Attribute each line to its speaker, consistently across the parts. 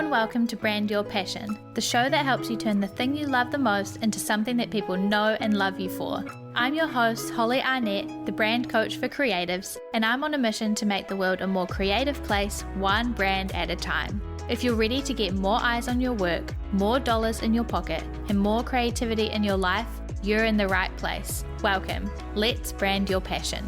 Speaker 1: and welcome to Brand Your Passion, the show that helps you turn the thing you love the most into something that people know and love you for. I'm your host, Holly Arnett, the brand coach for creatives, and I'm on a mission to make the world a more creative place, one brand at a time. If you're ready to get more eyes on your work, more dollars in your pocket, and more creativity in your life, you're in the right place. Welcome. Let's brand your passion.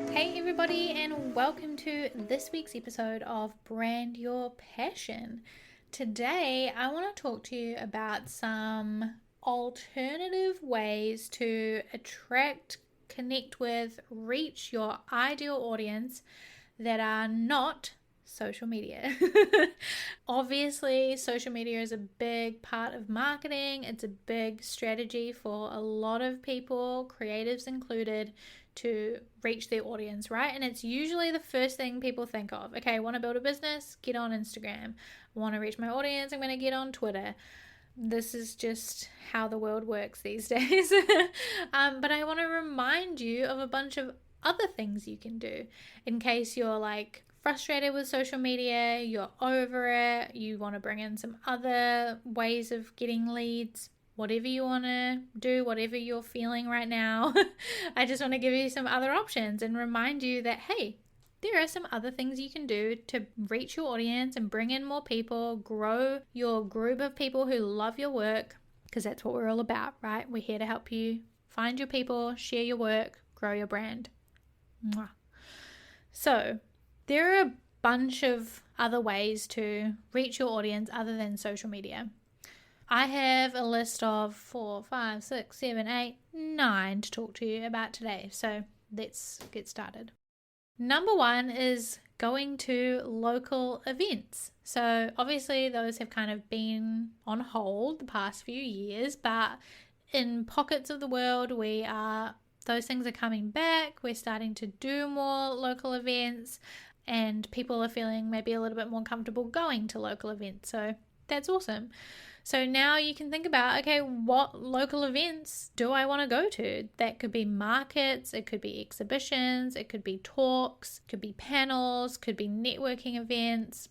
Speaker 1: Hey everybody, and welcome to this week's episode of Brand Your Passion. Today I want to talk to you about some alternative ways to attract, connect with, reach your ideal audience that are not social media. Obviously, social media is a big part of marketing. It's a big strategy for a lot of people, creatives included, to reach their audience, right? And it's usually the first thing people think of. Okay, I want to build a business, get on Instagram. I want to reach my audience, I'm going to get on Twitter. This is just how the world works these days. But I want to remind you of a bunch of other things you can do in case you're like frustrated with social media, you're over it, you want to bring in some other ways of getting leads. Whatever you want to do, whatever you're feeling right now, I just want to give you some other options and remind you that, hey, there are some other things you can do to reach your audience and bring in more people, grow your group of people who love your work, because that's what we're all about, right? We're here to help you find your people, share your work, grow your brand. Mwah. So there are a bunch of other ways to reach your audience other than social media. I have a list of 4, 5, 6, 7, 8, 9 to talk to you about today. So let's get started. Number 1 is going to local events. So obviously those have kind of been on hold the past few years, but in pockets of the world those things are coming back. We're starting to do more local events and people are feeling maybe a little bit more comfortable going to local events. So that's awesome. So now you can think about, okay, what local events do I want to go to? That could be markets, it could be exhibitions, it could be talks, could be panels, could be networking events,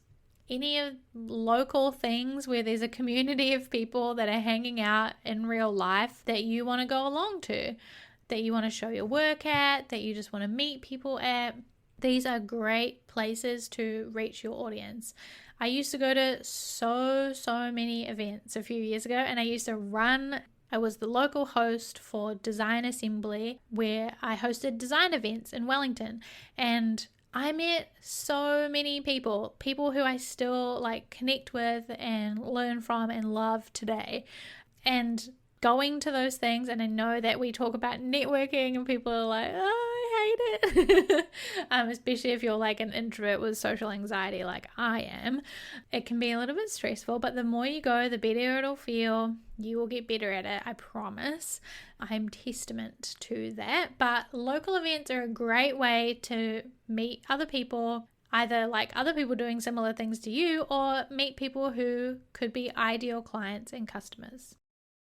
Speaker 1: any of local things where there's a community of people that are hanging out in real life that you want to go along to, that you want to show your work at, that you just want to meet people at. These are great places to reach your audience. I used to go to so many events a few years ago, and I was the local host for Design Assembly, where I hosted design events in Wellington, and I met so many people who I still like connect with and learn from and love today. And going to those things, and I know that we talk about networking and people are like, oh, I hate it. Especially if you're like an introvert with social anxiety like I am. It can be a little bit stressful, but the more you go, the better it'll feel. You will get better at it, I promise. I'm testament to that. But local events are a great way to meet other people, either like other people doing similar things to you, or meet people who could be ideal clients and customers.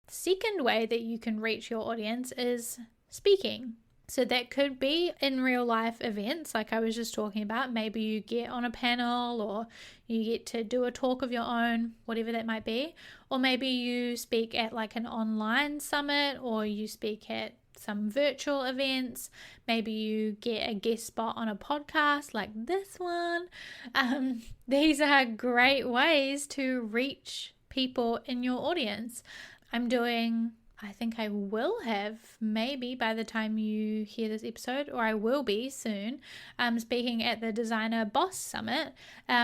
Speaker 1: The second way that you can reach your audience is speaking. So that could be in real life events like I was just talking about. Maybe you get on a panel or you get to do a talk of your own, whatever that might be. Or maybe you speak at like an online summit, or you speak at some virtual events. Maybe you get a guest spot on a podcast like this one. These are great ways to reach people in your audience. I think I will have, maybe by the time you hear this episode, or I will be soon, speaking at the Designer Boss Summit,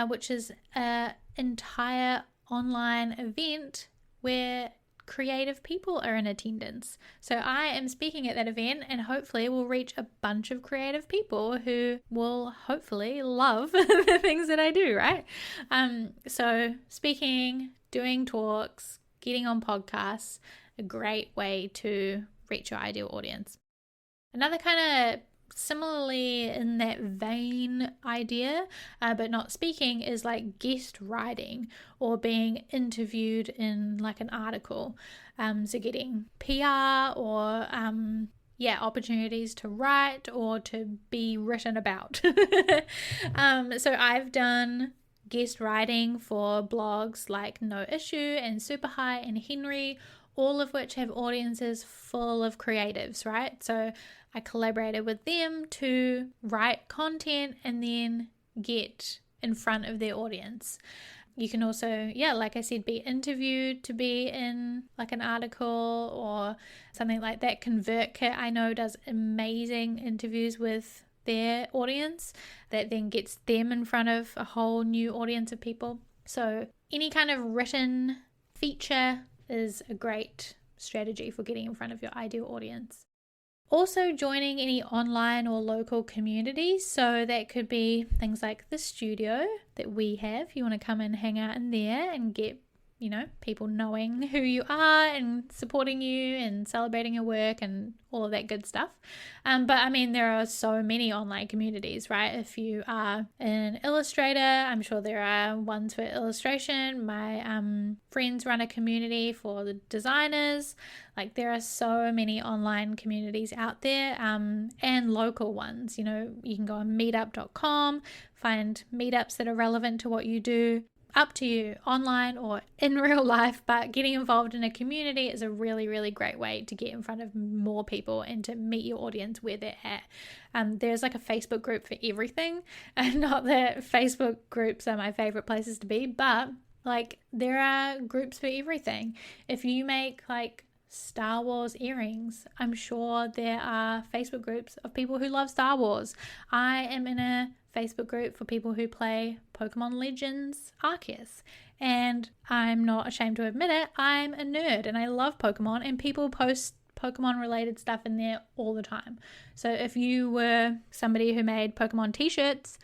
Speaker 1: which is an entire online event where creative people are in attendance. So I am speaking at that event, and hopefully we'll reach a bunch of creative people who will hopefully love the things that I do, right? So speaking, doing talks, getting on podcasts, a great way to reach your ideal audience. Another kind of similarly in that vein idea, but not speaking, is like guest writing or being interviewed in like an article. So getting PR or opportunities to write or to be written about. So I've done guest writing for blogs like No Issue and Super High and Henry, all of which have audiences full of creatives, right? So I collaborated with them to write content and then get in front of their audience. You can also, like I said, be interviewed to be in like an article or something like that. ConvertKit, I know, does amazing interviews with their audience that then gets them in front of a whole new audience of people. So any kind of written feature is a great strategy for getting in front of your ideal audience. Also joining any online or local communities. So that could be things like the studio that we have. You want to come and hang out in there and get, people knowing who you are and supporting you and celebrating your work and all of that good stuff. But there are so many online communities, right? If you are an illustrator, I'm sure there are ones for illustration. My friends run a community for the designers. Like there are so many online communities out there, and local ones. You can go on meetup.com, find meetups that are relevant to what you do. Up to you, online or in real life, but getting involved in a community is a really, really great way to get in front of more people and to meet your audience where they're at. There's like a Facebook group for everything, and not that Facebook groups are my favorite places to be, but like there are groups for everything. If you make like Star Wars earrings, I'm sure there are Facebook groups of people who love Star Wars. I am in a Facebook group for people who play Pokemon Legends Arceus, and I'm not ashamed to admit it, I'm a nerd and I love Pokemon, and people post Pokemon related stuff in there all the time. So if you were somebody who made Pokemon t-shirts,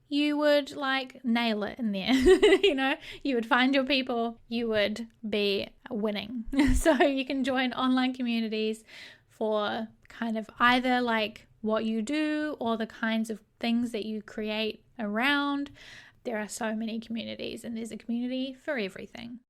Speaker 1: you would like nail it in there. You would find your people, you would be winning. So you can join online communities for kind of either like what you do or the kinds of things that you create around. There are so many communities, and there's a community for everything.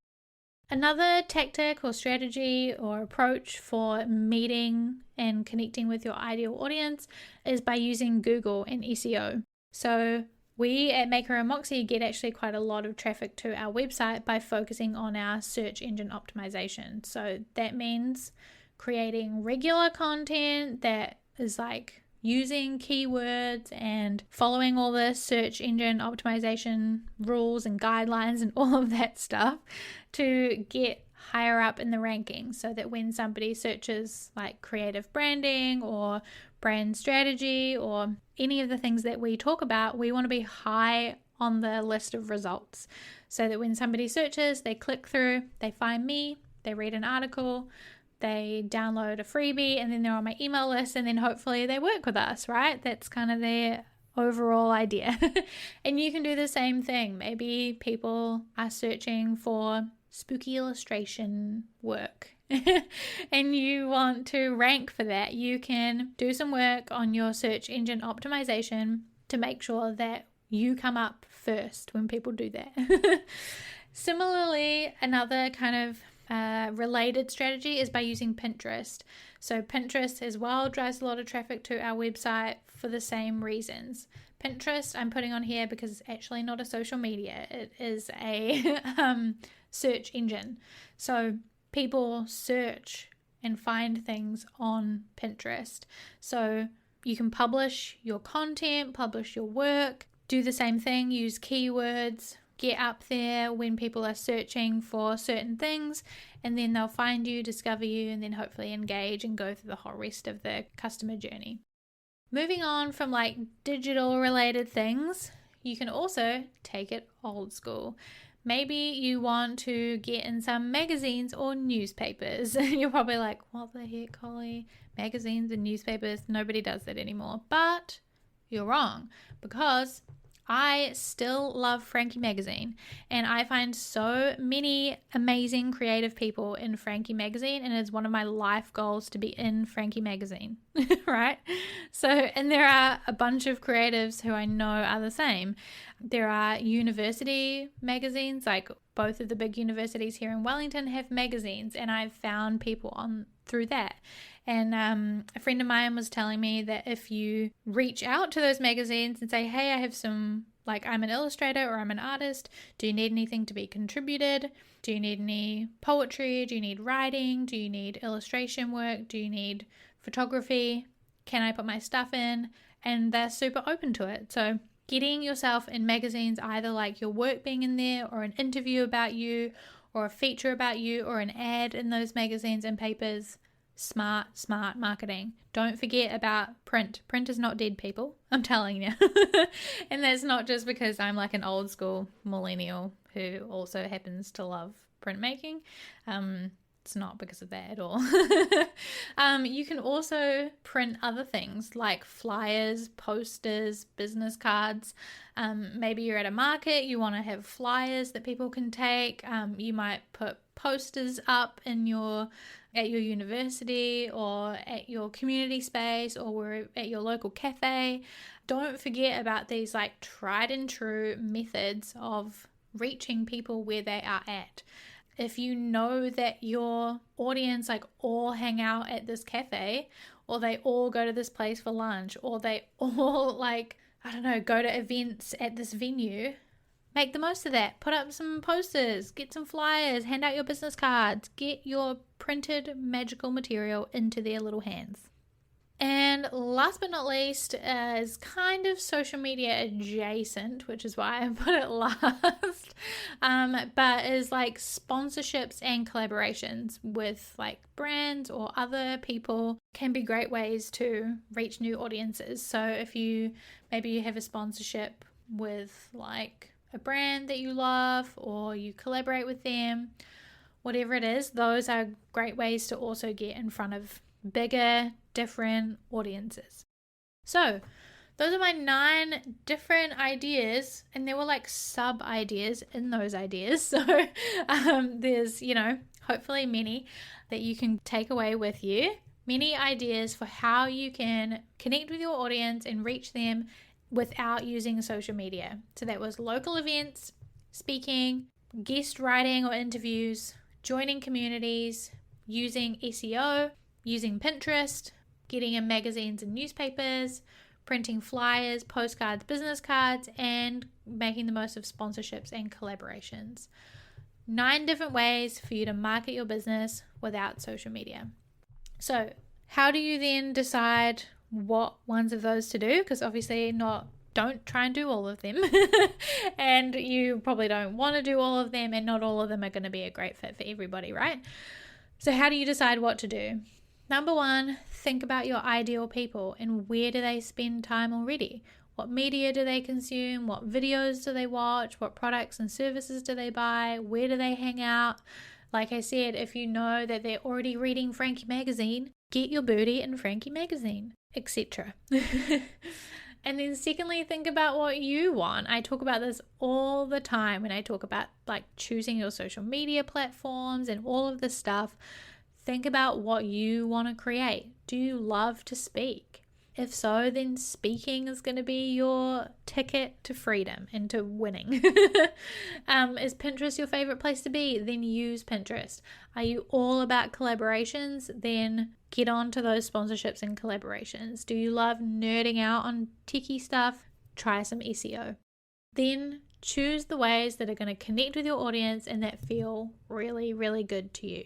Speaker 1: Another tactic or strategy or approach for meeting and connecting with your ideal audience is by using Google and SEO. So we at Maker and Moxie get actually quite a lot of traffic to our website by focusing on our search engine optimization. So that means creating regular content that is like using keywords and following all the search engine optimization rules and guidelines and all of that stuff to get higher up in the rankings, so that when somebody searches like creative branding or brand strategy or any of the things that we talk about, we want to be high on the list of results, so that when somebody searches, they click through, they find me, they read an article, they download a freebie, and then they're on my email list, and then hopefully they work with us, right? That's kind of their overall idea. And you can do the same thing. Maybe people are searching for spooky illustration work and you want to rank for that. You can do some work on your search engine optimization to make sure that you come up first when people do that. Similarly, another kind of related strategy is by using Pinterest. So Pinterest as well drives a lot of traffic to our website for the same reasons. Pinterest I'm putting on here because it's actually not a social media. It is a search engine. So people search and find things on Pinterest. So you can publish your content, publish your work, do the same thing, use keywords, get up there when people are searching for certain things, and then they'll find you, discover you, and then hopefully engage and go through the whole rest of the customer journey. Moving on from like digital related things, you can also take it old school. Maybe you want to get in some magazines or newspapers. You're probably like, what the heck, Holly? Magazines and newspapers? Nobody does that anymore. But you're wrong, because I still love Frankie Magazine, and I find so many amazing creative people in Frankie Magazine, and it's one of my life goals to be in Frankie Magazine, right? So, and there are a bunch of creatives who I know are the same. There are university magazines, like both of the big universities here in Wellington have magazines, and I've found people on through that. And a friend of mine was telling me that if you reach out to those magazines and say, hey, I have some, like, I'm an illustrator or I'm an artist, do you need anything to be contributed? Do you need any poetry? Do you need writing? Do you need illustration work? Do you need photography? Can I put my stuff in? And they're super open to it. So getting yourself in magazines, either like your work being in there or an interview about you or a feature about you or an ad in those magazines and papers, smart marketing. Don't forget about print. Print is not dead, people. I'm telling you. And that's not just because I'm like an old school millennial who also happens to love printmaking. It's not because of that at all. You can also print other things like flyers, posters, business cards. Maybe you're at a market, you want to have flyers that people can take. You might put posters up at your university or at your community space or at your local cafe. Don't forget about these like tried and true methods of reaching people where they are at. If you know that your audience like all hang out at this cafe, or they all go to this place for lunch, or they all like, I don't know, go to events at this venue, make the most of that. Put up some posters, get some flyers, hand out your business cards, get your printed magical material into their little hands. And last but not least is kind of social media adjacent, which is why I put it last, but is like sponsorships and collaborations with like brands or other people can be great ways to reach new audiences. So if maybe you have a sponsorship with like a brand that you love or you collaborate with them, whatever it is, those are great ways to also get in front of bigger, different audiences. So those are my 9 different ideas, and there were like sub ideas in those ideas. So there's, hopefully many that you can take away with you, many ideas for how you can connect with your audience and reach them without using social media. So that was local events, speaking, guest writing or interviews, joining communities, using SEO, using Pinterest, getting in magazines and newspapers, printing flyers, postcards, business cards, and making the most of sponsorships and collaborations. 9 different ways for you to market your business without social media. So how do you then decide what ones of those to do? Because obviously don't try and do all of them. And you probably don't want to do all of them, and not all of them are going to be a great fit for everybody, right? So how do you decide what to do? Number 1, think about your ideal people and where do they spend time already? What media do they consume? What videos do they watch? What products and services do they buy? Where do they hang out? Like I said, if you know that they're already reading Frankie Magazine, get your booty in Frankie Magazine, etc. And then secondly, think about what you want. I talk about this all the time when I talk about like choosing your social media platforms and all of this stuff. Think about what you want to create. Do you love to speak? If so, then speaking is going to be your ticket to freedom and to winning. Is Pinterest your favorite place to be? Then use Pinterest. Are you all about collaborations? Then get on to those sponsorships and collaborations. Do you love nerding out on techie stuff? Try some SEO. Then choose the ways that are going to connect with your audience and that feel really, really good to you.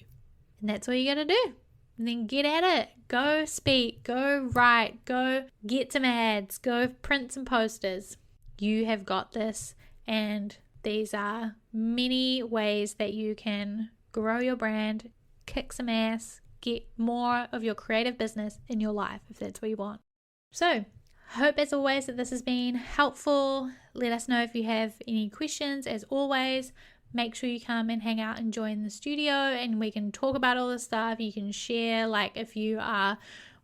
Speaker 1: And that's all you got to do. And then get at it. Go speak, go write, go get some ads, go print some posters. You have got this. And these are many ways that you can grow your brand, kick some ass, get more of your creative business in your life if that's what you want. So, hope as always that this has been helpful. Let us know if you have any questions. As always, make sure you come and hang out and join the studio and we can talk about all this stuff. You can share, like if you are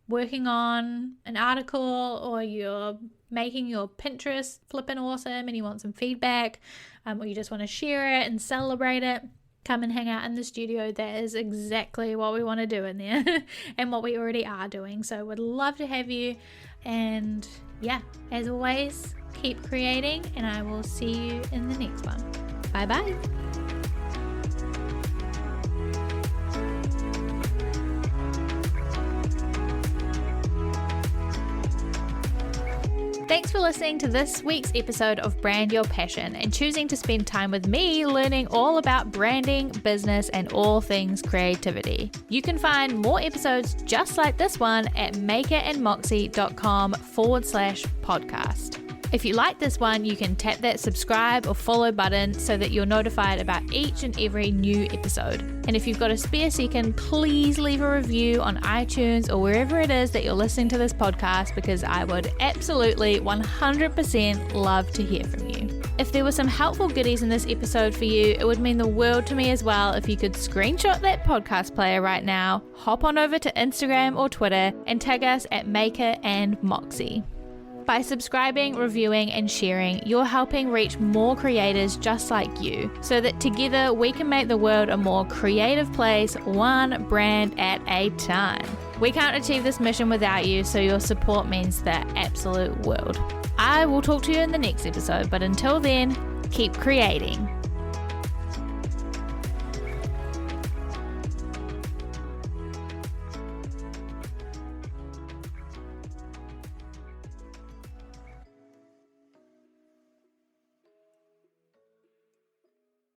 Speaker 1: working on an article or you're making your Pinterest flipping awesome and you want some feedback, or you just want to share it and celebrate it, come and hang out in the studio. That is exactly what we want to do in there and what we already are doing. So would love to have you. And yeah, as always, keep creating and I will see you in the next one. Bye bye. Thanks for listening to this week's episode of Brand Your Passion and choosing to spend time with me learning all about branding, business, and all things creativity. You can find more episodes just like this one at makerandmoxie.com/podcast. If you like this one, you can tap that subscribe or follow button so that you're notified about each and every new episode. And if you've got a spare second, please leave a review on iTunes or wherever it is that you're listening to this podcast, because I would absolutely 100% love to hear from you. If there were some helpful goodies in this episode for you, it would mean the world to me as well if you could screenshot that podcast player right now, hop on over to Instagram or Twitter and tag us at Maker and Moxie. By subscribing, reviewing, and sharing, you're helping reach more creators just like you, so that together we can make the world a more creative place, one brand at a time. We can't achieve this mission without you, so your support means the absolute world. I will talk to you in the next episode, but until then, keep creating.